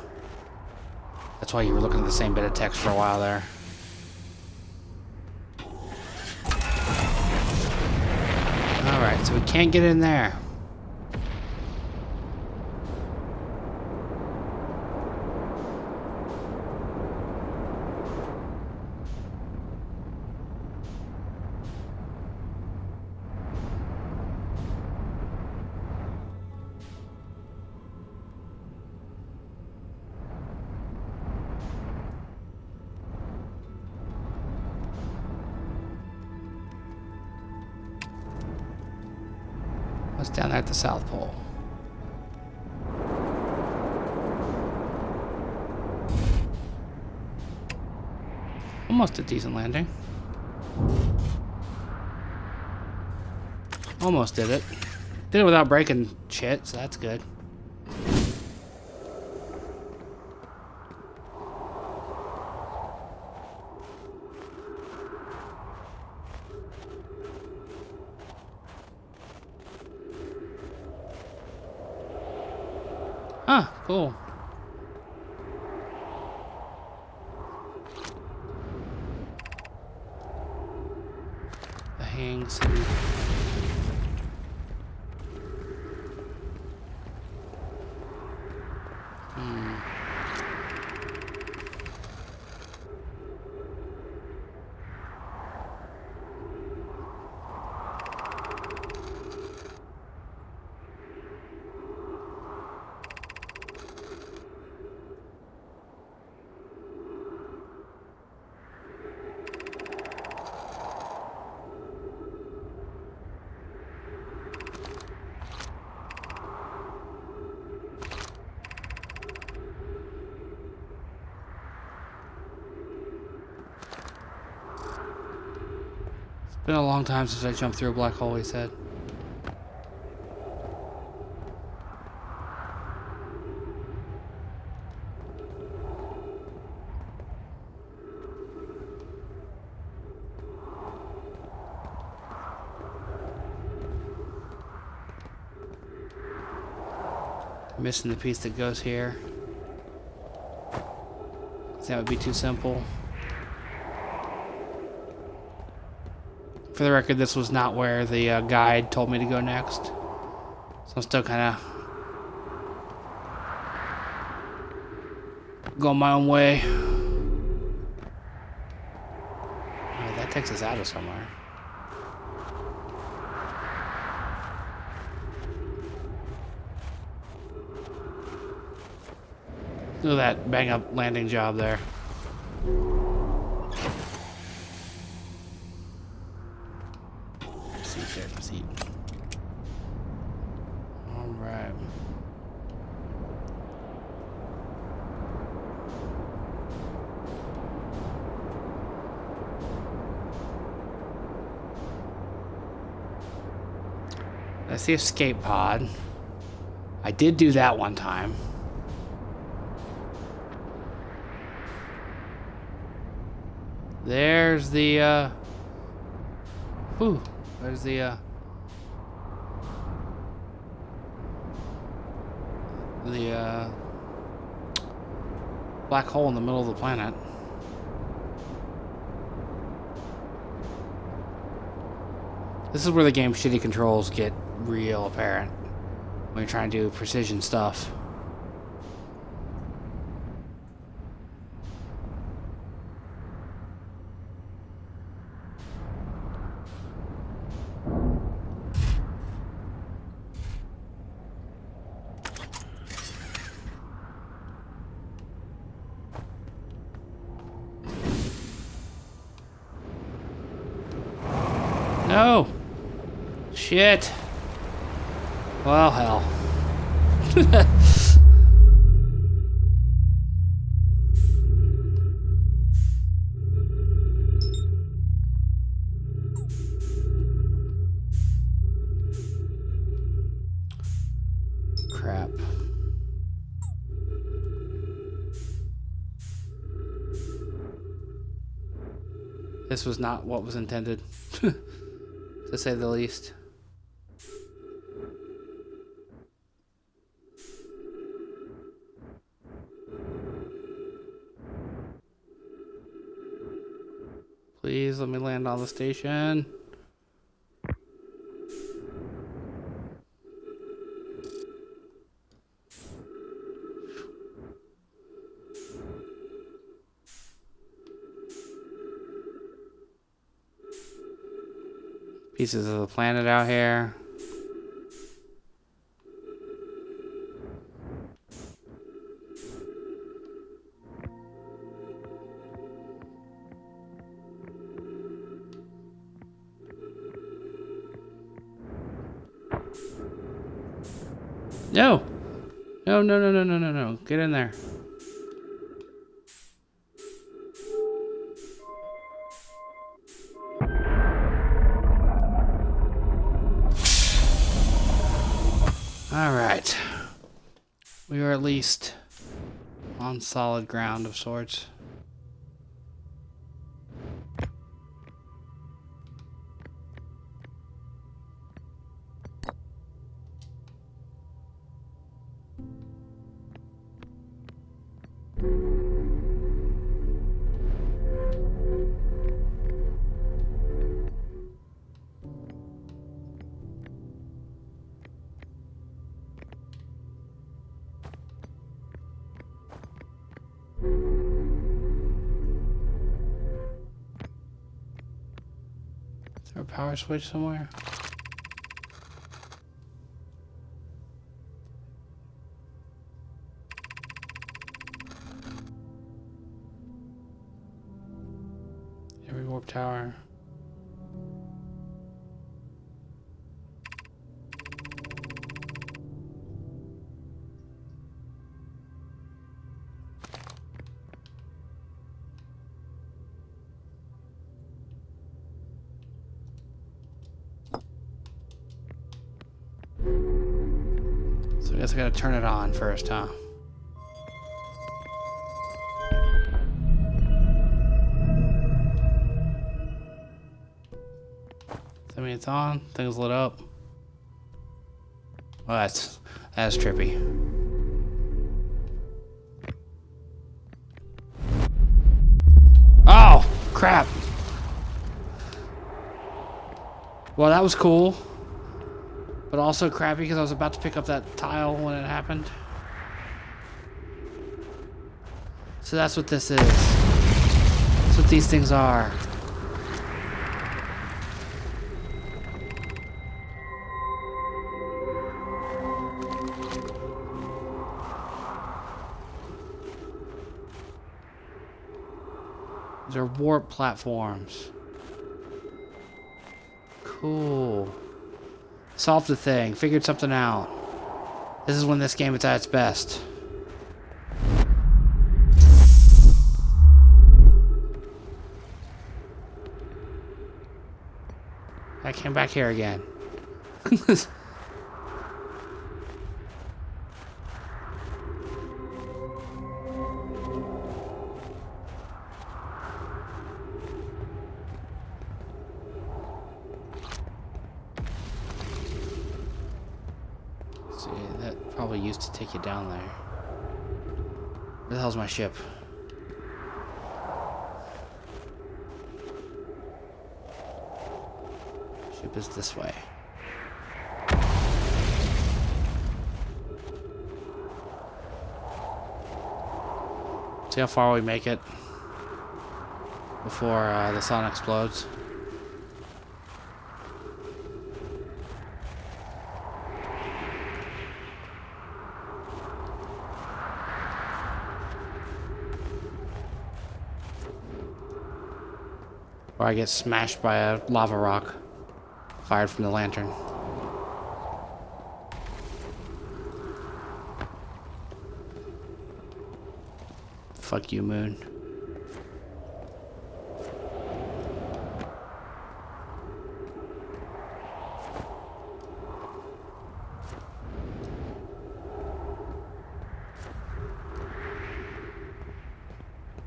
That's why you were looking at the same bit of text for a while there. Alright, so we can't get in there. What's down there at the South Pole? Almost a decent landing. Almost did it. Did it without breaking shit, so that's good. Huh, cool. King City. Been a long time since I jumped through a black hole, he said. Missing the piece that goes here. That would be too simple. For the record, this was not where the guide told me to go next. So I'm still kind of going my own way. Oh, that takes us out of somewhere. Look at that bang-up landing job there. Seat. All right. That's the escape pod. I did do that one time. There's the there's the black hole in the middle of the planet. This is where the game's shitty controls get real apparent when you're trying to do precision stuff. No! Shit! Well, hell. Crap. This was not what was intended. To say the least. Please let me land on the station. Pieces of the planet out here. No! No, no, no, no, no, no, no. Get in there. Alright. We are at least on solid ground of sorts. there a power switch somewhere? Every warp tower. So I guess I gotta turn it on first, huh? I mean, it's on. Things lit up. Well, that's trippy. Oh, crap. Well, that was cool. But also crappy because I was about to pick up that tile when it happened. So that's what this is. That's what these things are. These are warp platforms. Cool. Solved the thing. Figured something out. This is when this game is at its best. I came back here again. See, that probably used to take you down there. Where the hell's my ship? Ship is this way. See how far we make it before the sun explodes. Or I get smashed by a lava rock fired from the lantern. Fuck you, moon.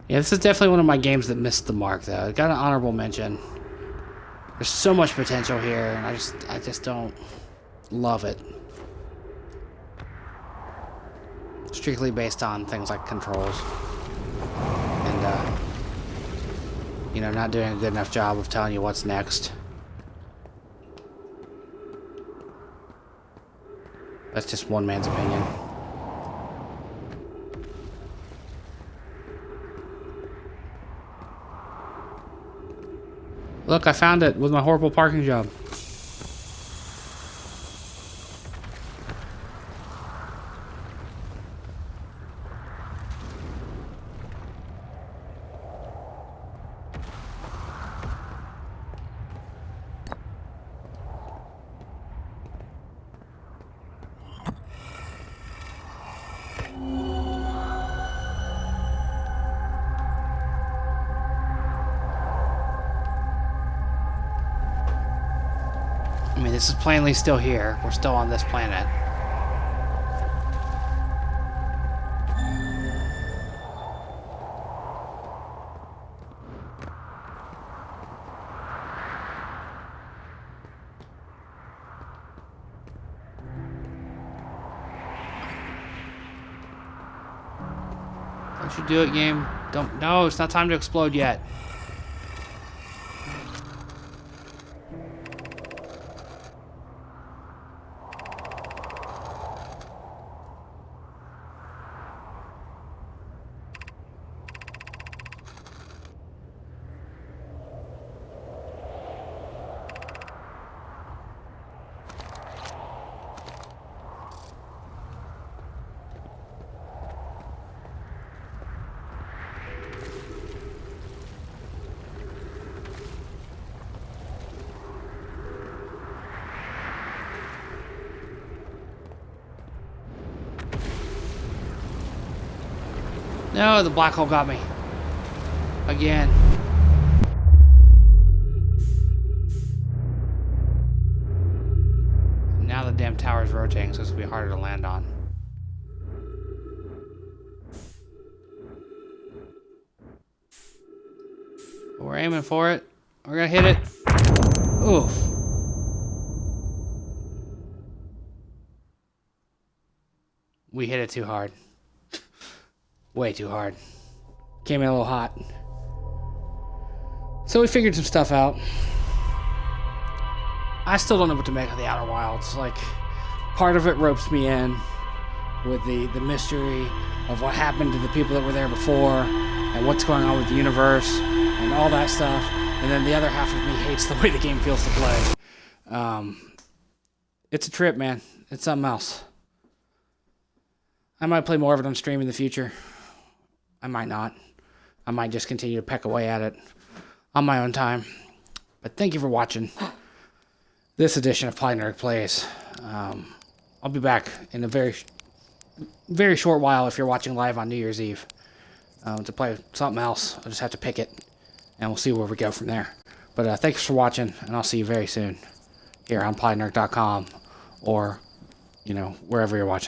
Yeah, this is definitely one of my games that missed the mark, though. It got an honorable mention. There's so much potential here, and I just don't love it. Strictly based on things like controls. And, you know, not doing a good enough job of telling you what's next. That's just one man's opinion. Look, I found it with my horrible parking job. I mean, this is plainly still here. We're still on this planet. Don't you do it, game. Don't. No, it's not time to explode yet. No, the black hole got me. Again. Now the damn tower's rotating, so it's gonna be harder to land on. But we're aiming for it. We're gonna hit it. Oof. We hit it too hard. Way too hard. Came in a little hot. So we figured some stuff out. I still don't know what to make of the Outer Wilds. Like, part of it ropes me in with the mystery of what happened to the people that were there before and what's going on with the universe and all that stuff. And then the other half of me hates the way the game feels to play. It's a trip, man. It's something else. I might play more of it on stream in the future. I might not. I might just continue to peck away at it on my own time. But thank you for watching this edition of PolyNerdic Plays. I'll be back in a very short while if you're watching live on New Year's Eve to play something else. I'll just have to pick it, and we'll see where we go from there. But thanks for watching, and I'll see you very soon here on PolyNerdic.com or, wherever you're watching.